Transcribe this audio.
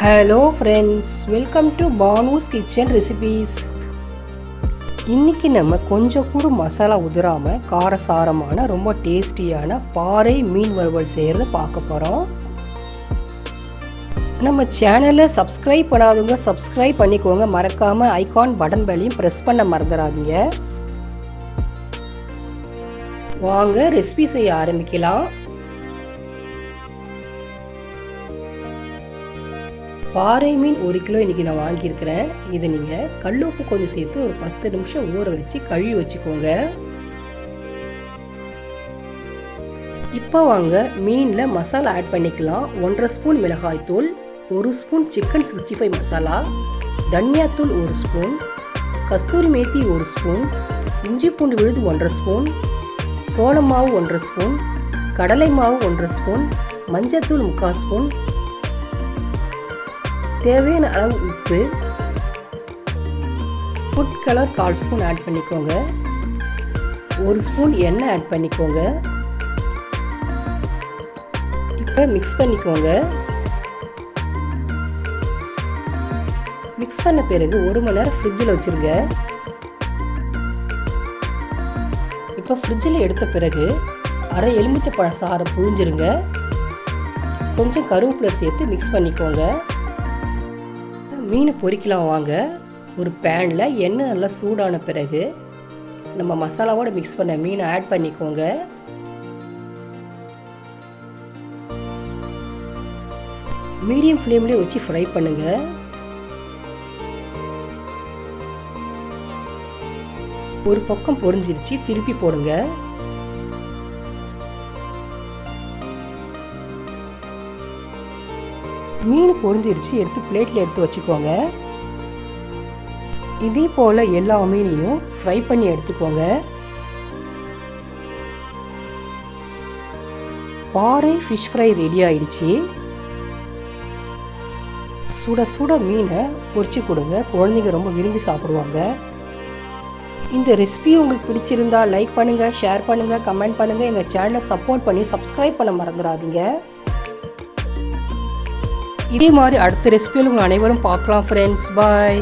Hello friends, welcome to Banu's kitchen recipes. இன்றைக்கி நம்ம கொஞ்சம் கூட மசாலா உதிராமல் காரசாரமான ரொம்ப டேஸ்டியான பாறை மீன் வறுவல் செய்கிறத பார்க்க போகிறோம். நம்ம சேனலை சப்ஸ்கிரைப் பண்ணாதவங்க சப்ஸ்கிரைப் பண்ணிக்கோங்க. மறக்காமல் ஐகான் பட்டன் பெல்லையும் ப்ரெஸ் பண்ண மறந்துடாதீங்க. வாங்க ரெசிபி செய்ய ஆரம்பிக்கலாம். பாறை மீன் 1 கிலோ இன்றைக்கி நான் வாங்கியிருக்கிறேன். இதை நீங்கள் கல் உப்பு கொஞ்சம் சேர்த்து ஒரு 10 நிமிஷம் ஊற வச்சு கழுவி வச்சுக்கோங்க. இப்போ வாங்க மீனில் மசாலா ஆட் பண்ணிக்கலாம். 1.5 ஸ்பூன் மிளகாய்த்தூள், 1 ஸ்பூன் சிக்கன் 65 மசாலா, தனியாத்தூள் 1 ஸ்பூன், கஸ்தூரி மேத்தி 1 ஸ்பூன், இஞ்சி பூண்டு விழுது 1.5 ஸ்பூன், சோள மாவு 1.5 ஸ்பூன், கடலை மாவு 1.5 ஸ்பூன், மஞ்சத்தூள் 3/4 ஸ்பூன், தேவையான அளவு உப்பு, ஃபுட் கலர் 1/4 ஸ்பூன் ஆட் பண்ணிக்கோங்க. 1 ஸ்பூன் எண்ணெய் ஆட் பண்ணிக்கோங்க. இப்போ மிக்ஸ் பண்ணிக்கோங்க. மிக்ஸ் பண்ண பிறகு 1 மணி நேரம் ஃப்ரிட்ஜில் வச்சுருங்க. இப்போ ஃப்ரிட்ஜில் எடுத்த பிறகு அரை எலுமிச்சை பழ சாறை புழிஞ்சிருங்க. கொஞ்சம் கருவேப்பிலை சேர்த்து மிக்ஸ் பண்ணிக்கோங்க. மீன் பொரிக்கலாம் வாங்க. ஒரு பேனில் எண்ணெய் நல்லா சூடான பிறகு நம்ம மசாலாவோட மிக்ஸ் பண்ண மீனை ஆட் பண்ணிக்கோங்க. மீடியம் ஃப்ளேம்லேயே வச்சு ஃப்ரை பண்ணுங்க. ஒரு பக்கம் பொரிஞ்சிருச்சு, திருப்பி போடுங்க. மீன் பொரிஞ்சிருச்சு, எடுத்து பிளேட்டில் எடுத்து வச்சுக்கோங்க. இதே போல் எல்லா மீனையும் ஃப்ரை பண்ணி எடுத்துக்கோங்க. பாறை ஃபிஷ் ஃப்ரை ரெடி ஆயிடுச்சு. சுட சுட மீனை பொரிச்சு கொடுங்க. குழந்தைங்க ரொம்ப விரும்பி சாப்பிடுவாங்க. இந்த ரெசிபி உங்களுக்கு பிடிச்சிருந்தா லைக் பண்ணுங்கள், ஷேர் பண்ணுங்கள், கமெண்ட் பண்ணுங்கள். எங்கள் சேனலை சப்போர்ட் பண்ணி சப்ஸ்கிரைப் பண்ண மறந்துடாதீங்க. இதே மாதிரி அடுத்த ரெசிபியில் உங்கள் அனைவரும் பார்க்கலாம் ஃப்ரெண்ட்ஸ். பாய்.